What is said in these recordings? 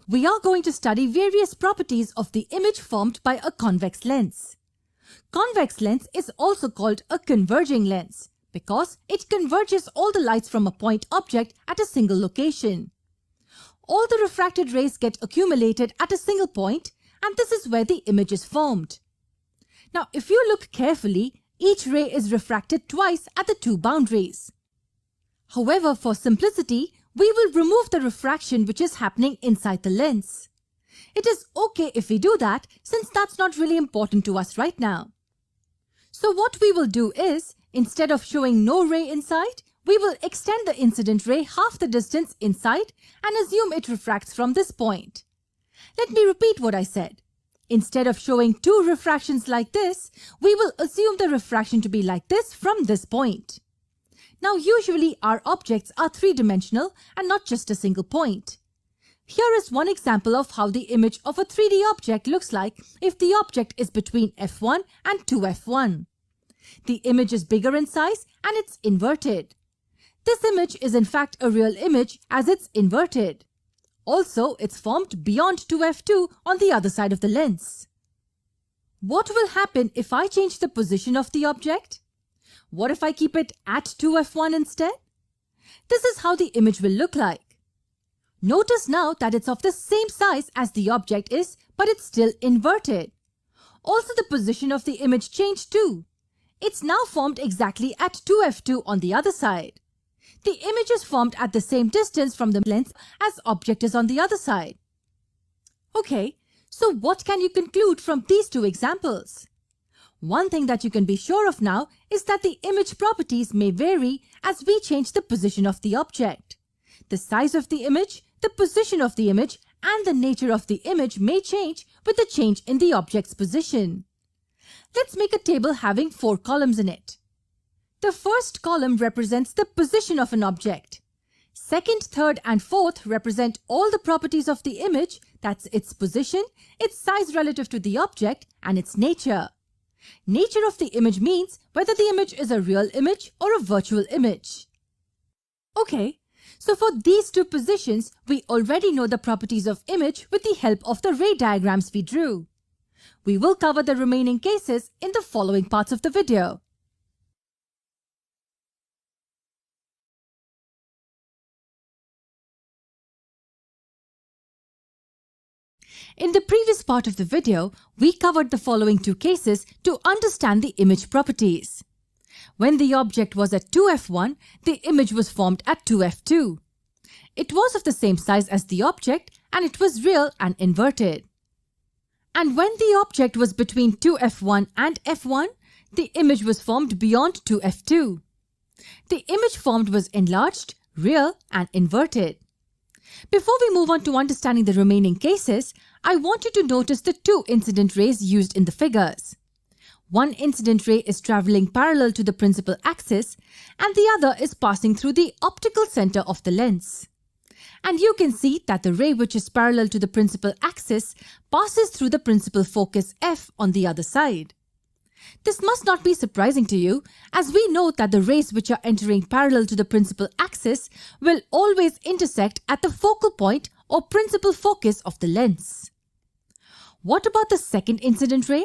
We are going to study various properties of the image formed by a convex lens. Convex lens is also called a converging lens because it converges all the lights from a point object at a single location. All the refracted rays get accumulated at a single point, and this is where the image is formed. Now, if you look carefully, each ray is refracted twice at the two boundaries. However, for simplicity, we will remove the refraction which is happening inside the lens. It is okay if we do that, since that's not really important to us right now. So what we will do is, instead of showing no ray inside, we will extend the incident ray half the distance inside and assume it refracts from this point. Let me repeat what I said. Instead of showing two refractions like this, we will assume the refraction to be like this from this point. Now usually our objects are three-dimensional and not just a single point. Here is one example of how the image of a 3D object looks like if the object is between f1 and 2f1. The image is bigger in size and it's inverted. This image is in fact a real image as it's inverted. Also, it's formed beyond 2f2 on the other side of the lens. What will happen if I change the position of the object? What if I keep it at 2f1 instead? This is how the image will look like. Notice now that it's of the same size as the object is, but it's still inverted. Also, the position of the image changed too. It's now formed exactly at 2f2 on the other side. The image is formed at the same distance from the lens as object is on the other side. Okay, so what can you conclude from these two examples? One thing that you can be sure of now is that the image properties may vary as we change the position of the object. The size of the image, the position of the image, and the nature of the image may change with the change in the object's position. Let's make a table having 4 columns in it. The first column represents the position of an object. Second, third, and fourth represent all the properties of the image, that's its position, its size relative to the object, and its nature. Nature of the image means whether the image is a real image or a virtual image. Okay, so for these two positions, we already know the properties of image with the help of the ray diagrams we drew. We will cover the remaining cases in the following parts of the video. In the previous part of the video, we covered the following two cases to understand the image properties. When the object was at 2f1, the image was formed at 2f2. It was of the same size as the object and it was real and inverted. And when the object was between 2f1 and f1, the image was formed beyond 2f2. The image formed was enlarged, real, and inverted. Before we move on to understanding the remaining cases, I want you to notice the two incident rays used in the figures. One incident ray is traveling parallel to the principal axis and the other is passing through the optical center of the lens. And you can see that the ray which is parallel to the principal axis passes through the principal focus F on the other side. This must not be surprising to you, as we know that the rays which are entering parallel to the principal axis will always intersect at the focal point or principal focus of the lens. What about the second incident ray?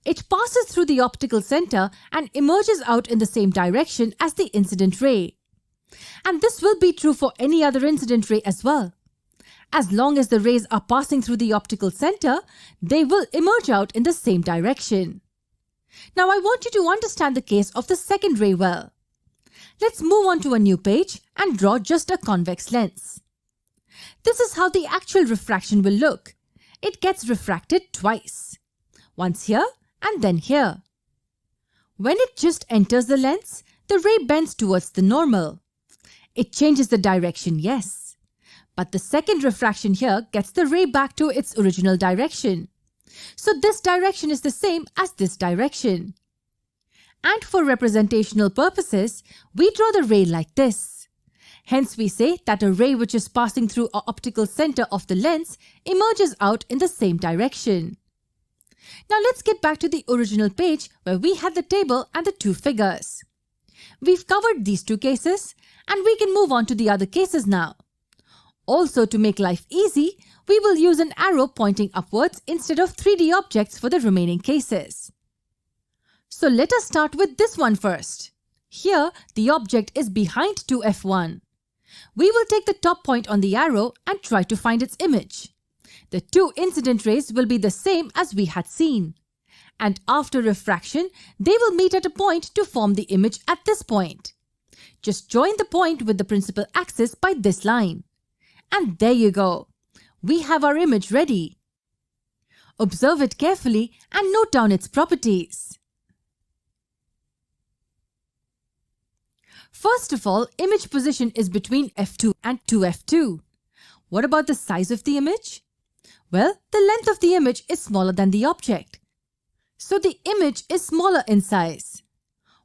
It passes through the optical center and emerges out in the same direction as the incident ray. And this will be true for any other incident ray as well. As long as the rays are passing through the optical center, they will emerge out in the same direction. Now I want you to understand the case of the second ray well. Let's move on to a new page and draw just a convex lens. This is how the actual refraction will look. It gets refracted twice. Once here and then here. When it just enters the lens, the ray bends towards the normal. It changes the direction, yes. But the second refraction here gets the ray back to its original direction. So this direction is the same as this direction. And for representational purposes, we draw the ray like this. Hence we say that a ray which is passing through our optical center of the lens emerges out in the same direction. Now let's get back to the original page where we had the table and the two figures. We've covered these two cases and we can move on to the other cases now. Also, to make life easy, we will use an arrow pointing upwards instead of 3D objects for the remaining cases. So let us start with this one first. Here, the object is behind 2F1. We will take the top point on the arrow and try to find its image. The two incident rays will be the same as we had seen. And after refraction, they will meet at a point to form the image at this point. Just join the point with the principal axis by this line. And there you go. We have our image ready. Observe it carefully and note down its properties. First of all, image position is between F2 and 2F2. What about the size of the image? Well, the length of the image is smaller than the object. So the image is smaller in size.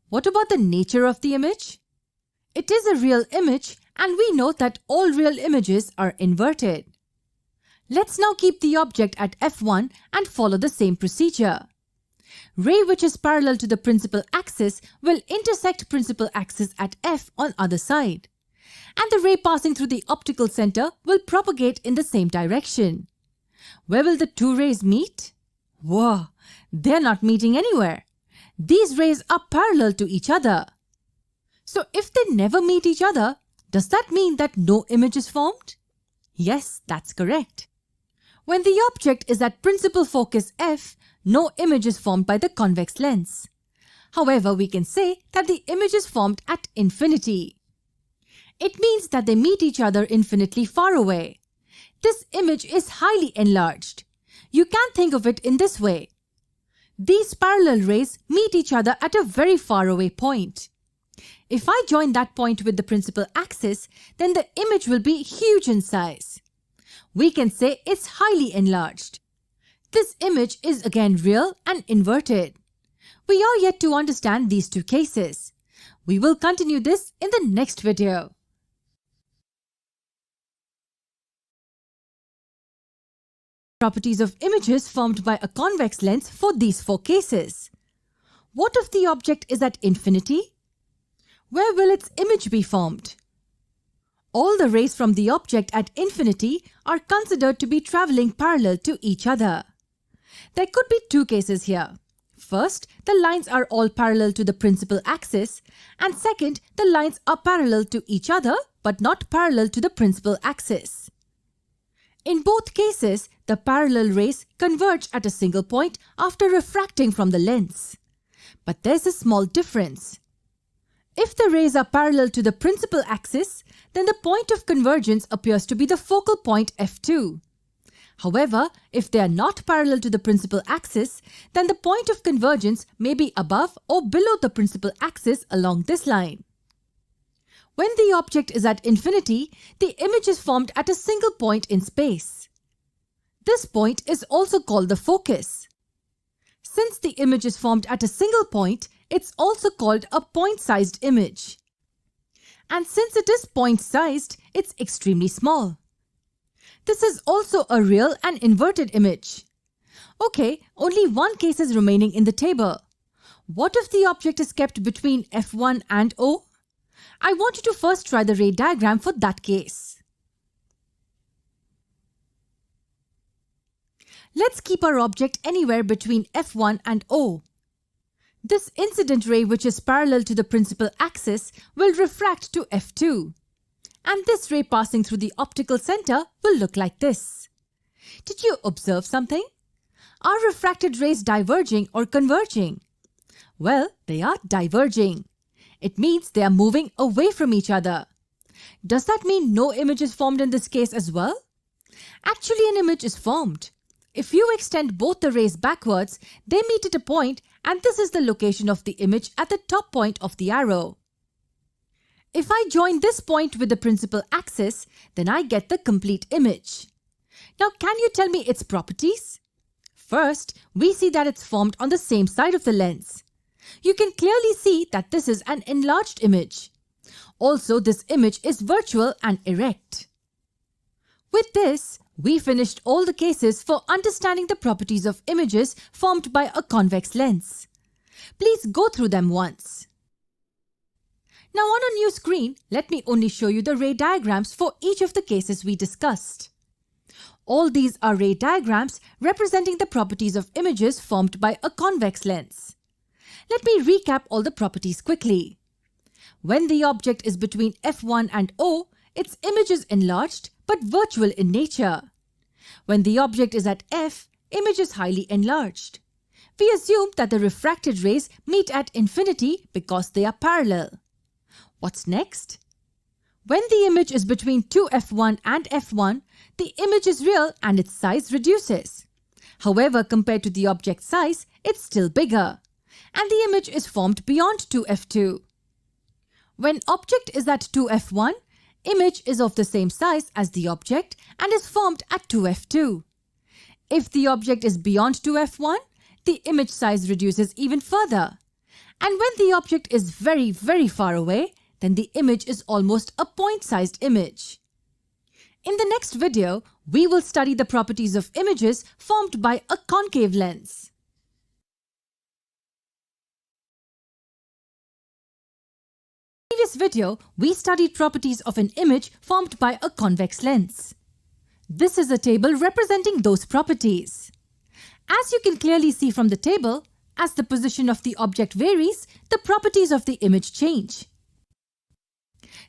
What about the nature of the image? It is a real image and we know that all real images are inverted. Let's now keep the object at F1 and follow the same procedure. Ray which is parallel to the principal axis will intersect principal axis at F on other side. And the ray passing through the optical center will propagate in the same direction. Where will the two rays meet? Whoa, they're not meeting anywhere. These rays are parallel to each other. So if they never meet each other, does that mean that no image is formed? Yes, that's correct. When the object is at principal focus F, no image is formed by the convex lens. However, we can say that the image is formed at infinity. It means that they meet each other infinitely far away. This image is highly enlarged. You can think of it in this way. These parallel rays meet each other at a very far away point. If I join that point with the principal axis, then the image will be huge in size. We can say it's highly enlarged. This image is again real and inverted. We are yet to understand these two cases. We will continue this in the next video. Properties of images formed by a convex lens for these four cases. What if the object is at infinity? Where will its image be formed? All the rays from the object at infinity are considered to be travelling parallel to each other. There could be two cases here. First, the lines are all parallel to the principal axis, and second, the lines are parallel to each other but not parallel to the principal axis. In both cases, the parallel rays converge at a single point after refracting from the lens. But there's a small difference. If the rays are parallel to the principal axis, then the point of convergence appears to be the focal point F2. However, if they are not parallel to the principal axis, then the point of convergence may be above or below the principal axis along this line. When the object is at infinity, the image is formed at a single point in space. This point is also called the focus. Since the image is formed at a single point, it's also called a point-sized image. And since it is point-sized, it's extremely small. This is also a real and inverted image. Okay, only one case is remaining in the table. What if the object is kept between F1 and O? I want you to first try the ray diagram for that case. Let's keep our object anywhere between F1 and O. This incident ray which is parallel to the principal axis will refract to F2. And this ray passing through the optical center will look like this. Did you observe something? Are refracted rays diverging or converging? Well, they are diverging. It means they are moving away from each other. Does that mean no image is formed in this case as well? Actually, an image is formed. If you extend both the rays backwards, they meet at a point, and this is the location of the image at the top point of the arrow. If I join this point with the principal axis, then I get the complete image. Now, can you tell me its properties? First, we see that it's formed on the same side of the lens. You can clearly see that this is an enlarged image. Also, this image is virtual and erect. With this, we finished all the cases for understanding the properties of images formed by a convex lens. Please go through them once. Now on a new screen, let me only show you the ray diagrams for each of the cases we discussed. All these are ray diagrams representing the properties of images formed by a convex lens. Let me recap all the properties quickly. When the object is between F1 and O, its image is enlarged but virtual in nature. When the object is at F, image is highly enlarged. We assume that the refracted rays meet at infinity because they are parallel. What's next? When the image is between two F1 and F1, the image is real and its size reduces. However, compared to the object size, it's still bigger, and the image is formed beyond 2F2. When object is at 2F1, image is of the same size as the object and is formed at 2F2. If the object is beyond 2F1, the image size reduces even further. And when the object is very, very far away, then the image is almost a point-sized image. In the next video, we will study the properties of images formed by a concave lens. In the previous video, we studied properties of an image formed by a convex lens. This is a table representing those properties. As you can clearly see from the table, as the position of the object varies, the properties of the image change.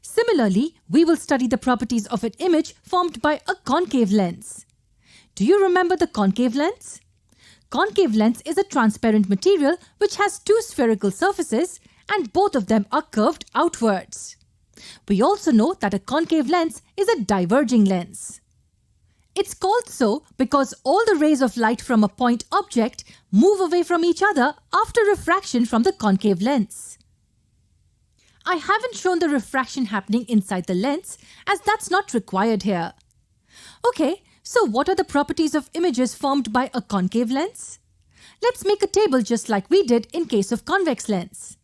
Similarly, we will study the properties of an image formed by a concave lens. Do you remember the concave lens? Concave lens is a transparent material which has two spherical surfaces and both of them are curved outwards. We also know that a concave lens is a diverging lens. It's called so because all the rays of light from a point object move away from each other after refraction from the concave lens. I haven't shown the refraction happening inside the lens as that's not required here. Okay, so what are the properties of images formed by a concave lens? Let's make a table just like we did in case of convex lens.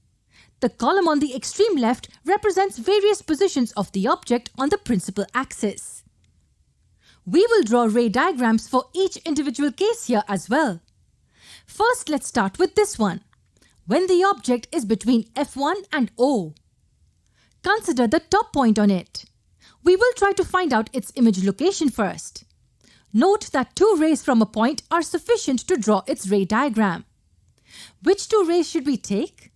The column on the extreme left represents various positions of the object on the principal axis. We will draw ray diagrams for each individual case here as well. First, let's start with this one. When the object is between F1 and O. Consider the top point on it. We will try to find out its image location first. Note that two rays from a point are sufficient to draw its ray diagram. Which two rays should we take?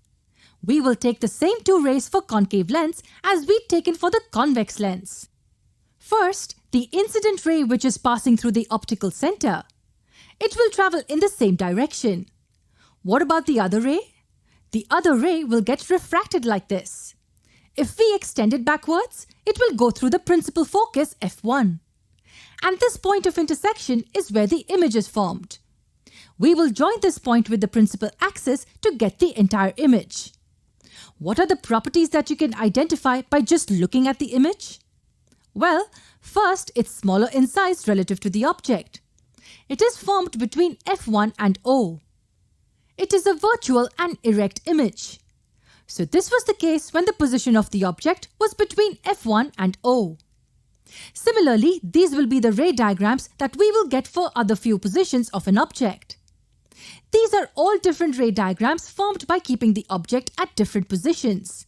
We will take the same two rays for concave lens as we'd taken for the convex lens. First, the incident ray which is passing through the optical center. It will travel in the same direction. What about the other ray? The other ray will get refracted like this. If we extend it backwards, it will go through the principal focus F1. And this point of intersection is where the image is formed. We will join this point with the principal axis to get the entire image. What are the properties that you can identify by just looking at the image? Well, first, it's smaller in size relative to the object. It is formed between F1 and O. It is a virtual and erect image. So this was the case when the position of the object was between F1 and O. Similarly, these will be the ray diagrams that we will get for other few positions of an object. These are all different ray diagrams formed by keeping the object at different positions.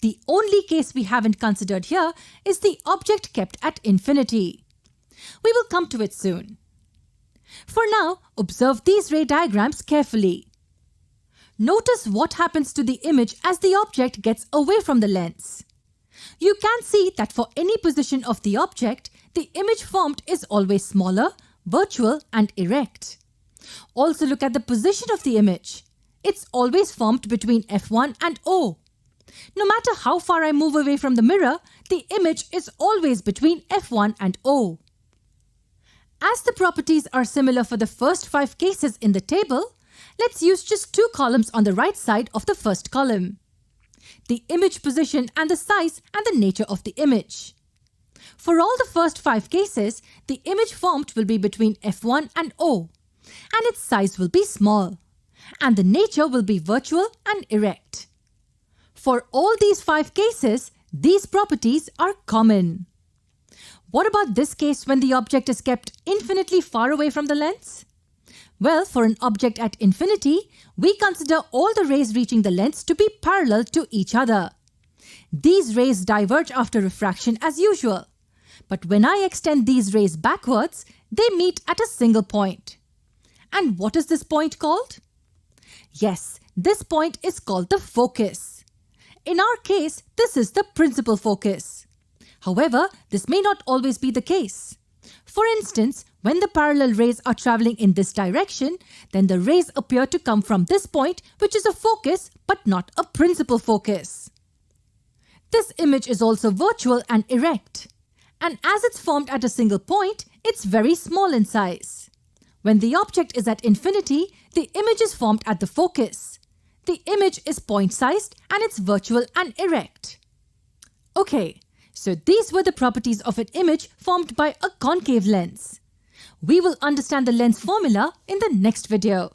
The only case we haven't considered here is the object kept at infinity. We will come to it soon. For now, observe these ray diagrams carefully. Notice what happens to the image as the object gets away from the lens. You can see that for any position of the object, the image formed is always smaller, virtual and erect. Also look at the position of the image. It's always formed between F1 and O. No matter how far I move away from the mirror, the image is always between F1 and O. As the properties are similar for the first 5 cases in the table, let's use just 2 columns on the right side of the first column. The image position and the size and the nature of the image. For all the first 5 cases, the image formed will be between F1 and O, and its size will be small, and the nature will be virtual and erect. For all these 5 cases, these properties are common. What about this case when the object is kept infinitely far away from the lens? Well, for an object at infinity, we consider all the rays reaching the lens to be parallel to each other. these rays diverge after refraction as usual. But when I extend these rays backwards, they meet at a single point. And what is this point called? Yes, this point is called the focus. In our case, this is the principal focus. However, this may not always be the case. For instance, when the parallel rays are traveling in this direction, then the rays appear to come from this point, which is a focus but not a principal focus. This image is also virtual and erect. And as it's formed at a single point, it's very small in size. When the object is at infinity, the image is formed at the focus. The image is point-sized and it's virtual and erect. Okay, so these were the properties of an image formed by a concave lens. We will understand the lens formula in the next video.